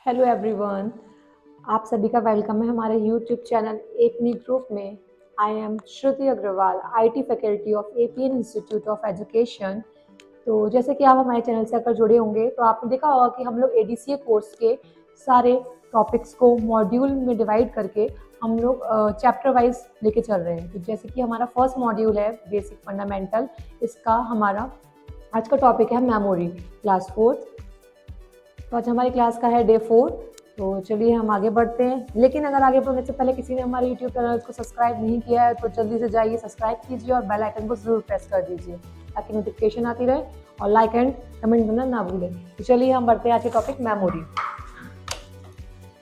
Hello everyone. आप सभी का वेलकम है हमारे यूट्यूब चैनल एपनी ग्रुप में। I am Shruti Agarwal, IT faculty of APN institute of education. तो जैसे कि आप हमारे चैनल से अगर जुड़े होंगे तो आपने देखा होगा कि हम लोग एडीसीए कोर्स के सारे टॉपिक्स को मॉड्यूल में डिवाइड करके हम लोग चैप्टर वाइज लेके चल रहे हैं। तो जैसे कि हमारा फर्स्ट मॉड्यूल है बेसिक फंडामेंटल, इसका हमारा आज का टॉपिक है मेमोरी, क्लास 4। तो आज हमारी क्लास का है डे 4। तो चलिए हम आगे बढ़ते हैं। लेकिन अगर आगे बढ़ने से पहले किसी ने हमारे यूट्यूब चैनल को सब्सक्राइब नहीं किया है तो जल्दी से जाइए, सब्सक्राइब कीजिए और बेल आइकन को जरूर प्रेस कर दीजिए ताकि नोटिफिकेशन आती रहे, और लाइक एंड कमेंट करना ना भूलें। तो चलिए हम बढ़ते हैं आज के टॉपिक मेमोरी।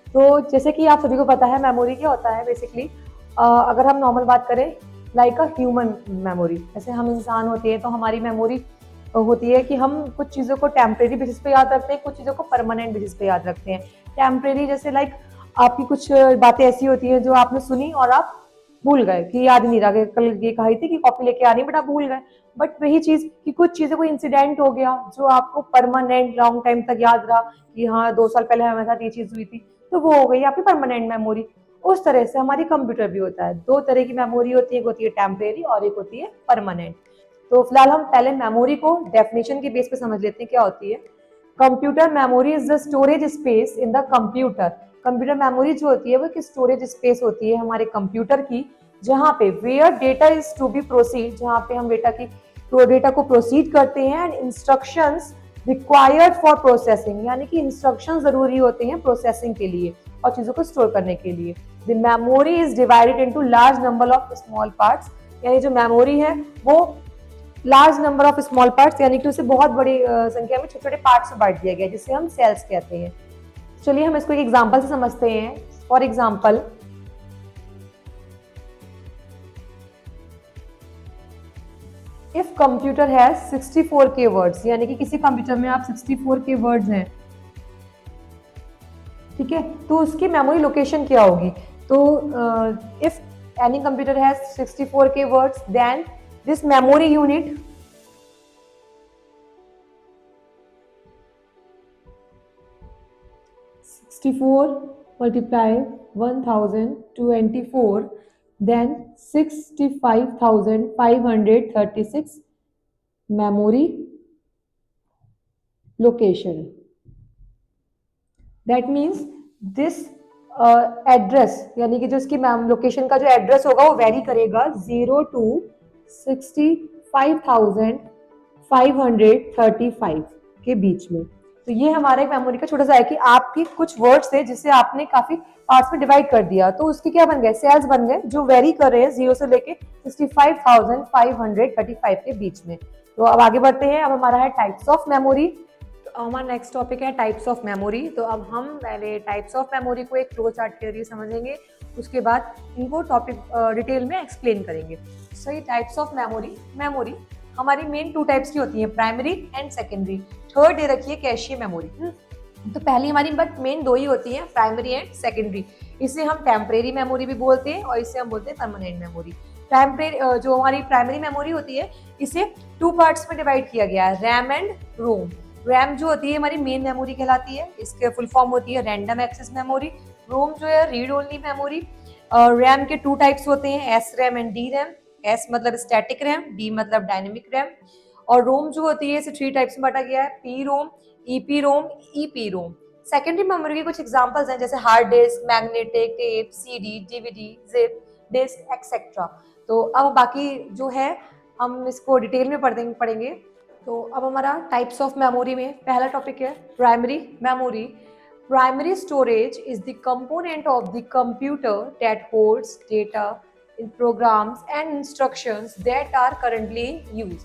तो जैसे कि आप सभी को पता है मेमोरी क्या होता है बेसिकली। अगर हम नॉर्मल बात करें लाइक अ ह्यूमन मेमोरी, जैसे हम इंसान होते हैं तो हमारी मेमोरी होती है कि हम कुछ चीज़ों को टेम्परेरी बेसिस पे याद रखते हैं, कुछ चीज़ों को परमानेंट बेसिस पे याद रखते हैं। टेम्परेरी जैसे लाइक आपकी कुछ बातें ऐसी होती हैं जो आपने सुनी और आप भूल गए, कि याद नहीं रहा, कल ये कही थी कि कॉपी लेके आनी बट आप भूल गए। बट वही चीज़ कि कुछ चीज़ें कोई इंसिडेंट हो गया जो आपको परमानेंट लॉन्ग टाइम तक याद रहा कि हाँ 2 साल पहले हमारे साथ ये चीज़ हुई थी, तो वो हो गई आपकी परमानेंट मेमोरी। उस तरह से हमारी कंप्यूटर भी होता है। 2 तरह की मेमोरी होती है, एक होती है टेम्परेरी और एक होती है परमानेंट। तो फिलहाल हम पहले मेमोरी को डेफिनेशन के बेस पे समझ लेते हैं क्या होती है। Computer memory is the storage space in the computer. Computer memory जो होती है वो एक स्टोरेज स्पेस होती है हमारे कंप्यूटर की, जहाँ पे where data is to be proceed, जहाँ पे हम डेटा को प्रोसीड करते हैं, and instructions required for processing, यानी कि इंस्ट्रक्शन जरूरी होते हैं प्रोसेसिंग के लिए और चीजों को स्टोर करने के लिए। The memory is divided into large number of small parts, यानी जो मेमोरी है वो large number of small parts, यानी कि उसे बहुत बड़ी संख्या में छोटे छोटे पार्ट्स में बांट दिया गया है, जिसे हम सेल्स कहते हैं। चलिए हम इसको एक एग्जांपल से समझते हैं। For example, if computer has 64K words, यानी कि किसी कंप्यूटर में आप 64K वर्ड्स हैं, ठीक है, तो उसकी मेमोरी लोकेशन क्या होगी। तो if any computer has 64K words, then this memory unit (64 multiply 1024), then 65,536 memory location. That means this address, यानी कि जो इसकी लोकेशन का जो एड्रेस होगा वो वेरी करेगा 0 to 65,535 के बीच में। तो ये हमारा एक मेमोरी का छोटा सा है कि आपके कुछ वर्ड्स थे जिसे आपने काफी पार्ट्स में डिवाइड कर दिया, तो उसके क्या बन गए, सेल्स बन गए जो वेरी कर रहे हैं 0 से लेके 65,535 के बीच में। तो अब आगे बढ़ते हैं। अब हमारा है टाइप्स ऑफ मेमोरी। तो हमारा नेक्स्ट टॉपिक है टाइप्स ऑफ मेमोरी। तो अब हम पहले टाइप्स ऑफ मेमोरी को एक फ्लो चार्ट के जरिए समझेंगे, उसके बाद इनको टॉपिक डिटेल में एक्सप्लेन करेंगे। सही, टाइप्स ऑफ मेमोरी हमारी मेन 2 टाइप्स की होती है, प्राइमरी एंड सेकेंडरी। थर्ड दे रखी है कैशियर मेमोरी। तो पहली हमारी बट मेन 2 ही होती है, प्राइमरी एंड सेकेंडरी। इसे हम टेम्परेरी मेमोरी भी बोलते हैं और इसे हम बोलते हैं परमानेंट मेमोरी। जो हमारी प्राइमरी मेमोरी होती है इसे 2 पार्ट्स में डिवाइड किया गया है, रैम एंड रोम। रैम जो होती है हमारी मेन मेमोरी कहलाती है, इसके फुल फॉर्म होती है रैंडम एक्सेस मेमोरी। रोम जो है रीड ओनली मेमोरी। रैम के 2 टाइप्स होते हैं, S RAM and D RAM. S मतलब स्टैटिक रैम, डी मतलब डायनेमिक रैम। और रोम जो होती है इसे 3 टाइप्स में बांटा गया है, पी रोम, ईपी रोम, ईपी रोम। सेकेंडरी मेमोरी के कुछ एग्जांपल्स हैं जैसे hard disk, magnetic tape, CD, DVD, zip disk etcetera. तो अब बाकी जो है हम इसको डिटेल में पढ़ेंगे। तो अब हमारा टाइप्स ऑफ मेमोरी में पहला टॉपिक है primary memory. Primary storage is the component of the computer that holds data in programs and instructions that are currently in use.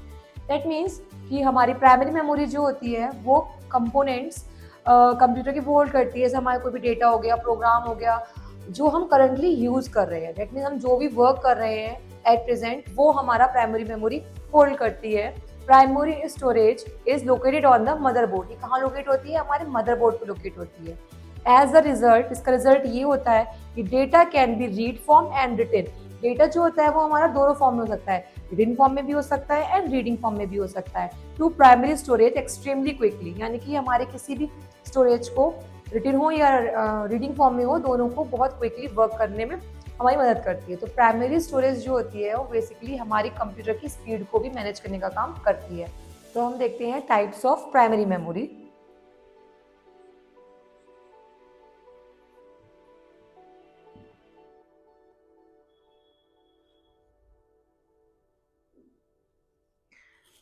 That means कि हमारी प्राइमरी मेमोरी जो होती है वो कंपोनेंट्स कंप्यूटर की होल्ड करती है, जैसे हमारा कोई भी डेटा हो गया, प्रोग्राम हो गया जो हम करंटली यूज कर रहे हैं। दैट मीन्स हम जो भी वर्क कर रहे हैं एट प्रेजेंट वो हमारा प्राइमरी मेमोरी होल्ड करती है। Primary storage is located on the motherboard. ये कहाँ लोकेट होती है, हमारे मदरबोर्ड पे लोकेट होती है। एज अ रिजल्ट, इसका रिजल्ट ये होता है कि data can be read form and written. Data जो होता है वो हमारा दोनों फॉर्म में हो सकता है, रिटन फॉर्म में भी हो सकता है एंड रीडिंग फॉर्म में भी हो सकता है। To primary storage extremely quickly, यानी कि हमारे किसी भी स्टोरेज को रिटन हो या रीडिंग फॉर्म में हो, दोनों को बहुत क्विकली वर्क करने में हमारी मदद करती है। तो प्राइमरी स्टोरेज जो होती है वो बेसिकली हमारी कंप्यूटर की स्पीड को भी मैनेज करने का काम करती है। तो हम देखते हैं types of primary memory.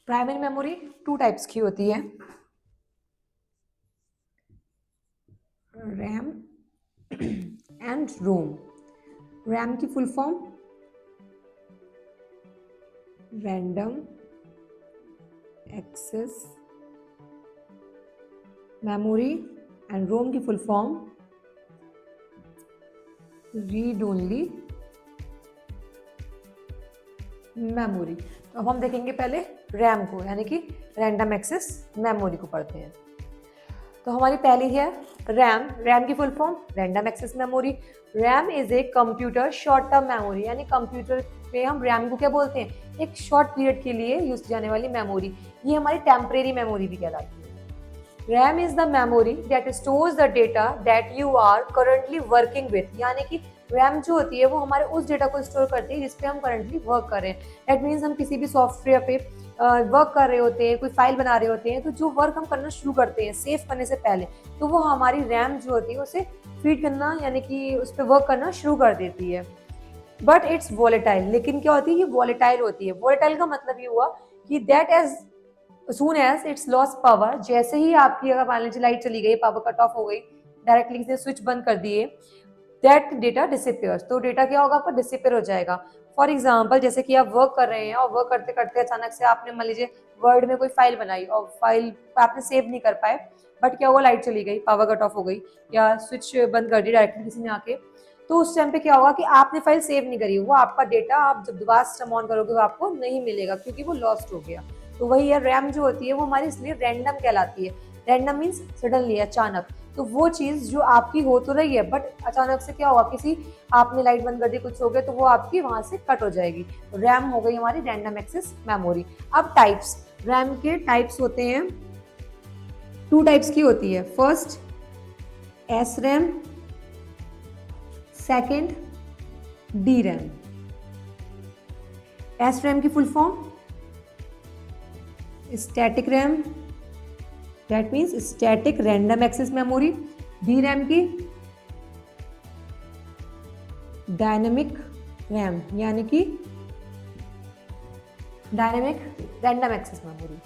Primary memory 2 types की होती है, रैम एंड रोम। रैम की full form random access memory and ROM की full form read only memory. तो अब हम देखेंगे पहले रैम को, यानी कि रैंडम एक्सेस मेमोरी को पढ़ते हैं। तो हमारी पहली है रैम। रैम की full form random access memory. RAM is a computer short term memory, यानी कंप्यूटर पे हम रैम को क्या बोलते हैं, एक शॉर्ट पीरियड के लिए यूज की जाने वाली मेमोरी। ये हमारी टेम्परेरी मेमोरी भी कहलाती है। RAM is the memory that stores the data that you are currently working with, यानी कि रैम जो होती है वो हमारे उस डेटा को स्टोर करती है जिसपे हम करंटली वर्क कर रहे हैं। दैट मीन्स हम किसी भी सॉफ्टवेयर पे वर्क कर रहे होते हैं, कोई फाइल बना रहे होते हैं, तो जो वर्क हम करना शुरू करते हैं सेव करने से पहले, तो वो हमारी रैम जो होती है उसे फीड करना, यानी कि उस पर वर्क करना शुरू कर देती है। बट इट्स वॉलेटाइल, लेकिन क्या होती है, ये वॉलेटाइल होती है। वॉलेटाइल का मतलब ये हुआ कि that as soon as it's loss power, जैसे ही आपकी अगर मान लीजिए लाइट चली गई, पावर कट ऑफ हो गई, डायरेक्टली किसी ने स्विच बंद कर दिए, दैट डेटा डिसअपियर्स, तो डेटा क्या होगा, आपका डिसअपियर हो जाएगा। फॉर एग्जाम्पल, जैसे कि आप वर्क कर रहे हैं और वर्क करते करते अचानक से आपने मान लीजिए वर्ड में कोई फाइल बनाई और फाइल आपने सेव नहीं कर पाए, बट क्या हुआ, लाइट चली गई, पावर कट ऑफ हो गई या स्विच बंद कर दी डायरेक्टली किसी ने आके, तो उस टाइम पे क्या होगा कि आपने फाइल सेव नहीं करी, वो आपका डेटा आप जब दोबारा सिस्टम ऑन करोगे वो आपको नहीं मिलेगा क्योंकि वो लॉस्ट हो गया। तो वही है, रैम जो होती है वो हमारी इसलिए रैंडम कहलाती है। रैंडम मीन्स सडनली, अचानक। तो वो चीज़ जो आपकी हो तो रही है, बट अचानक से क्या होगा, किसी आपने लाइट बंद कर दी, कुछ हो गया, तो वो आपकी वहां से कट हो जाएगी। तो रैम हो गई हमारी रैंडम एक्सेस मेमोरी। अब टाइप्स, रैम के टाइप्स होते हैं, 2 टाइप्स की होती है। First S RAM, second D RAM. S RAM की full form static RAM, that means static random access memory. D RAM की डायनेमिक रैम, यानी कि डायनेमिक रैंडम एक्सेस मेमोरी।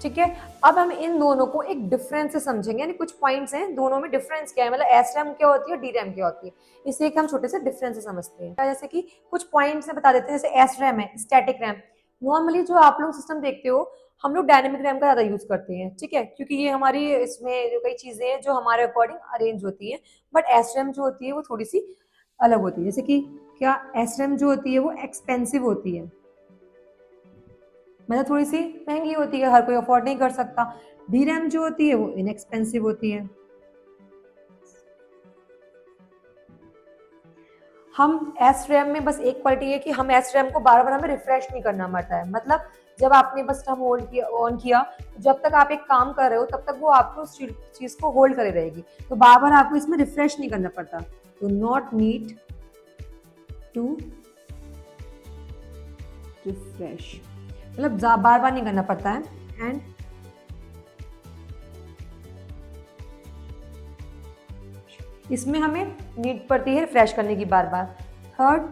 ठीक है, अब हम इन दोनों को एक डिफरेंस से समझेंगे, यानी कुछ पॉइंट्स हैं दोनों में, डिफरेंस क्या है, मतलब एस रैम क्या होती है, डी रैम क्या होती है, इसे एक हम छोटे से डिफरेंस से समझते हैं। जैसे कि कुछ पॉइंट्स बता देते हैं, जैसे एस रैम है स्टैटिक रैम। नॉर्मली जो आप लोग सिस्टम देखते हो, हम लोग डायनेमिक रैम का ज्यादा यूज करते हैं, ठीक है, क्योंकि ये हमारी इसमें जो कई चीजें हैं जो हमारे अकॉर्डिंग अरेंज होती है। बट एस रैम जो होती है वो थोड़ी सी अलग होती है। जैसे कि क्या, एस रैम जो होती है वो एक्सपेंसिव होती है, मतलब थोड़ी सी महंगी होती है, हर कोई अफोर्ड नहीं कर सकता। डी रैम जो होती है वो इनएक्सपेंसिव होती है। हम एस रैम में बस एक क्वालिटी है कि हम एस रैम को बार बार हमें रिफ्रेश नहीं करना पड़ता है, मतलब जब आपने बस हम होल्ड किया, ऑन किया, जब तक आप एक काम कर रहे हो तब तक वो आपको उस चीज को होल्ड करे रहेगी, तो बार बार आपको इसमें रिफ्रेश नहीं करना पड़ता। तो नॉट नीड टू रिफ्रेश, मतलब बार बार नहीं करना पड़ता है। एंड इसमें हमें नीड पड़ती है रिफ्रेश करने की बार बार। थर्ड,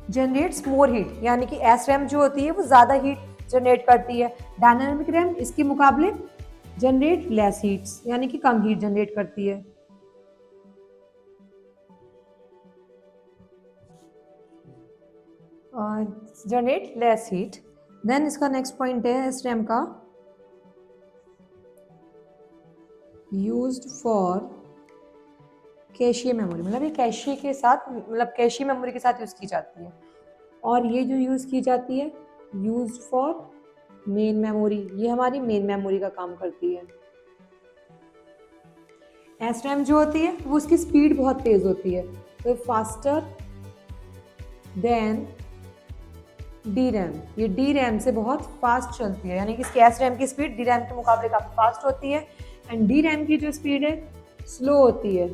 जनरेट्स मोर हीट, यानी कि एस रैम जो होती है वो ज्यादा हीट जनरेट करती है। डायनामिक रैम इसके मुकाबले जनरेट लेस हीट्स, यानी कि कम हीट जनरेट करती है। Generate less heat. देन इसका नेक्स्ट पॉइंट है एस रैम का, यूज्ड फॉर कैशियर मेमोरी, मतलब ये कैशे के साथ, मतलब कैशे मेमोरी के साथ यूज की जाती है। और ये जो यूज की जाती है यूज्ड फॉर मेन मेमोरी, ये हमारी मेन मेमोरी का काम करती है। एस रैम जो होती है वो उसकी स्पीड बहुत तेज होती है, तो फास्टर देन डी रैम, ये डी रैम से बहुत फास्ट चलती है, यानी कि कैश रैम की स्पीड डी रैम के मुकाबले काफ़ी फास्ट होती है, एंड डी रैम की जो स्पीड है स्लो होती है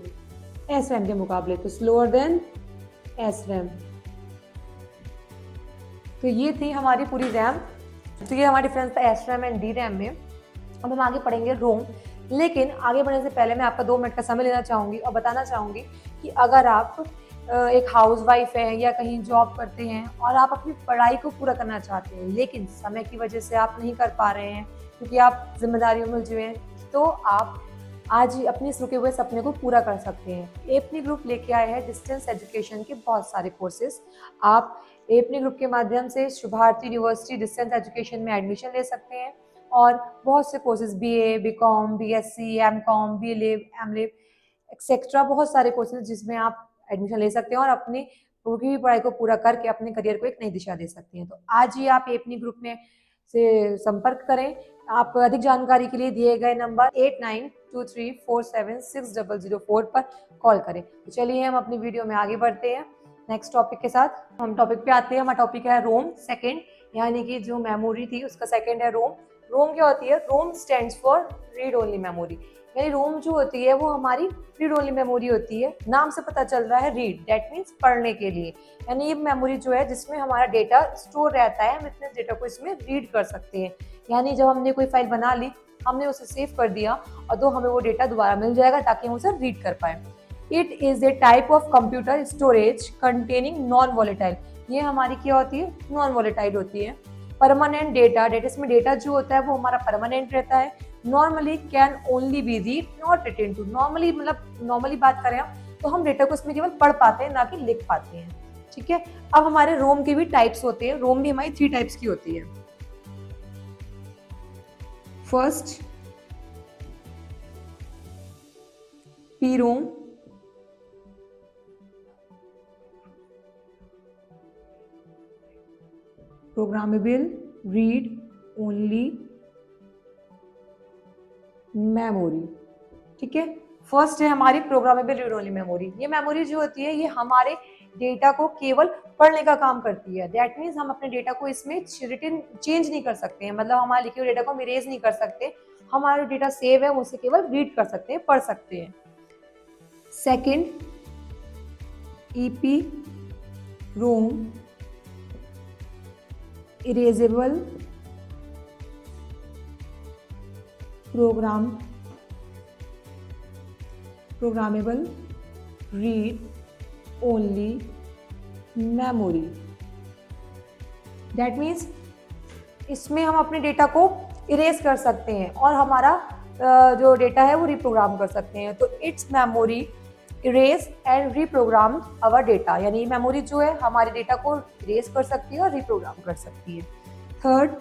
एस रैम के मुकाबले, तो स्लोअर देन एस रैम। तो ये थी हमारी पूरी रैम, तो ये हमारी डिफरेंस था S RAM and D RAM में। अब हम आगे पढ़ेंगे रोम, लेकिन आगे बढ़ने से पहले मैं आपका 2 मिनट का समय लेना चाहूँगी और बताना चाहूँगी कि अगर आप एक हाउसवाइफ है या कहीं जॉब करते हैं और आप अपनी पढ़ाई को पूरा करना चाहते हैं, लेकिन समय की वजह से आप नहीं कर पा रहे हैं क्योंकि आप जिम्मेदारियों में उलझे हैं, तो आप आज ही अपने इस रुके हुए सपने को पूरा कर सकते हैं। एपनी ग्रुप लेके आए हैं डिस्टेंस एजुकेशन के बहुत सारे कोर्सेज। आप एपनी ग्रुप के माध्यम से शुभारती यूनिवर्सिटी डिस्टेंस एजुकेशन में एडमिशन ले सकते हैं और बहुत से courses BA, BCom, BSc, MCom, BLab, MLab etcetera, बहुत सारे कोर्सेज जिसमें आप एडमिशन ले सकते हैं और अपनी रुकी हुई पढ़ाई को पूरा करके अपने करियर को एक नई दिशा दे सकते हैं। तो आज ही आप एपनी ग्रुप में से संपर्क करें। आप अधिक जानकारी के लिए दिए गए नंबर 8923476004 पर कॉल करें। तो चलिए हम अपनी वीडियो में आगे बढ़ते हैं नेक्स्ट टॉपिक के साथ। हम टॉपिक पे आते हैं। हमारा टॉपिक है रोम सेकेंड, यानी कि जो मेमोरी थी उसका सेकेंड है रोम। रोम क्या होती है? रोम stands for read only memory, यानी रोम जो होती है वो हमारी रीड ओनली मेमोरी होती है। नाम से पता चल रहा है रीड, दैट मीन्स पढ़ने के लिए, यानी ये मेमोरी जो है जिसमें हमारा डेटा स्टोर रहता है, हम इतने डेटा को इसमें रीड कर सकते हैं। यानी जब हमने कोई फाइल बना ली, हमने उसे सेव कर दिया और तो हमें वो डेटा दोबारा मिल जाएगा ताकि हम उसे रीड कर पाए। It is a type of computer storage containing non volatile, ये हमारी क्या होती है? नॉन वॉलेटाइल होती है। परमानेंट डेटा, डेटा इसमें डेटा जो होता है वो हमारा परमानेंट रहता है। Normally can only be read not written to, normally मतलब नॉर्मली बात करें हम तो हम डेटा को इसमें केवल पढ़ पाते हैं, ना कि लिख पाते हैं। ठीक है, अब हमारे रोम के भी टाइप्स होते हैं। रोम भी हमारी 3 टाइप्स की होती है। First P ROM, programmable read only memory. ठीक है, फर्स्ट है हमारी प्रोग्रामेबल रीड ओनली मेमोरी। ये मेमोरी जो होती है ये हमारे डेटा को केवल पढ़ने का काम करती है। दैट मीन्स हम अपने डेटा को इसमें रिटन चेंज नहीं कर सकते हैं, मतलब हमारे लिखे हुए डेटा को हम इरेज नहीं कर सकते। हमारा डेटा सेव है, उसे केवल रीड कर सकते हैं, पढ़ सकते हैं। Second EPROM, erasable programmable read only memory. That means इसमें हम अपने डेटा को इरेज कर सकते हैं और हमारा जो डेटा है वो रिप्रोग्राम कर सकते हैं। तो it's memory erase and reprogram our data, यानी मेमोरी जो है हमारे डेटा को इरेज कर सकती है और रिप्रोग्राम कर सकती है। Third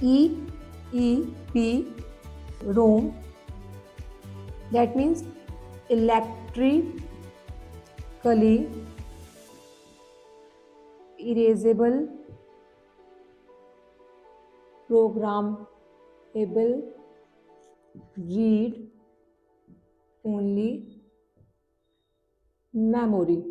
EEP ROM, that means electrically erasable programmable read only memory.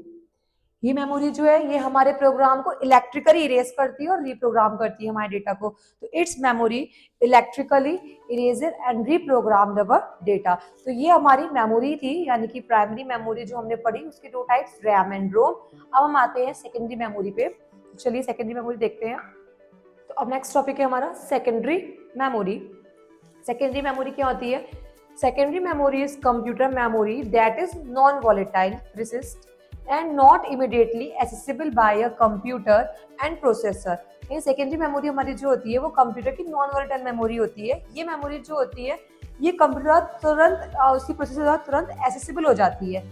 ये मेमोरी जो है ये हमारे प्रोग्राम को इलेक्ट्रिकली इरेज करती है और रिप्रोग्राम करती है हमारे डेटा को। तो it's memory electrically eraser and reprogram our data. तो ये हमारी मेमोरी थी, यानी कि प्राइमरी मेमोरी जो हमने पढ़ी उसके 2 टाइप्स, रैम एंड रोम। अब हम आते हैं सेकेंडरी मेमोरी पे। तो चलिए सेकेंडरी मेमोरी देखते हैं। तो अब नेक्स्ट टॉपिक है हमारा सेकेंडरी मेमोरी। सेकेंडरी मेमोरी क्या होती है? Secondary memory is computer memory that is non volatile, persist and not immediately accessible by a computer and processor। ये सेकेंडरी मेमोरी हमारी जो होती है वो कंप्यूटर की नॉन वॉलेटाइल मेमोरी होती है। ये मेमोरी जो होती है ये कंप्यूटर तुरंत उसकी प्रोसेसर द्वारा तुरंत एक्सेसिबल हो जाती है।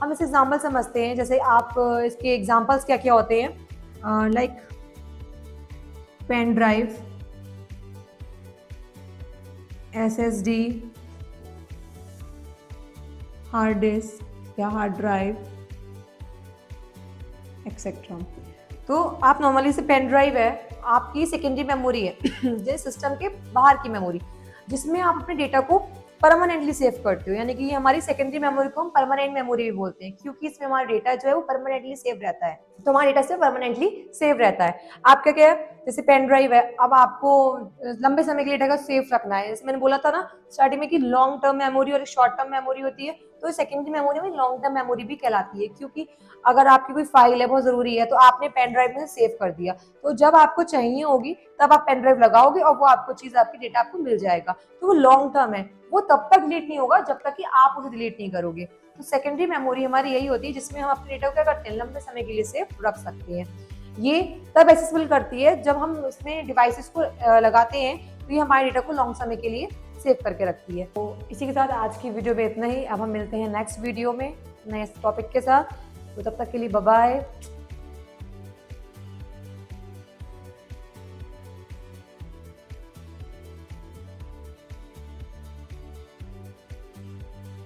हम इसे एग्जाम्पल समझते हैं, जैसे आप इसके एग्जाम्पल्स क्या क्या होते हैं, like pen drive, SSD, hard disk या हार्ड ड्राइव एक्सेट्रा। तो आप नॉर्मली से पेन ड्राइव है आपकी सेकेंडरी मेमोरी है, जिस सिस्टम के बाहर की मेमोरी, जिसमें आप अपने डेटा को परमानेंटली सेव करते हो, यानी कि हमारी सेकेंडरी मेमोरी को हम परमानेंट मेमोरी भी बोलते हैं, क्योंकि इसमें हमारा डेटा जो है वो परमानेंटली सेव रहता है। तो हमारा डेटा से परमानेंटली सेव रहता है। आपका क्या है, जैसे पेन ड्राइव है, अब आपको लंबे समय के लिए डेटा सेव रखना है, जैसे मैंने बोला था ना स्टार्टिंग में कि लॉन्ग टर्म मेमोरी और शॉर्ट टर्म मेमोरी होती है, तो सेकेंडरी मेमोरी में लॉन्ग टर्म मेमोरी भी कहलाती है, क्योंकि अगर आपकी कोई फाइल है बहुत जरूरी है तो आपने पेन ड्राइव में सेव कर दिया, तो जब आपको चाहिए होगी तब आप पेन ड्राइव लगाओगे और वो आपको चीज, आपकी डेटा आपको मिल जाएगा। तो वो लॉन्ग टर्म है, वो तब तक डिलीट नहीं होगा जब तक कि आप उसे डिलीट नहीं करोगे। तो सेकेंडरी मेमोरी हमारी यही होती है जिसमें हम अपने डेटा को क्या करते हैं, लंबे समय के लिए सेव रख सकते हैं। ये तब एक्सेसिबल करती है जब हम इसमें डिवाइसेस को लगाते हैं, तो ये हमारे डेटा को लॉन्ग समय के लिए सेव करके रखती है। तो इसी के साथ आज की वीडियो में इतना ही। अब हम मिलते हैं नेक्स्ट वीडियो में नए टॉपिक के साथ। तो तब तक के लिए बाय बाय।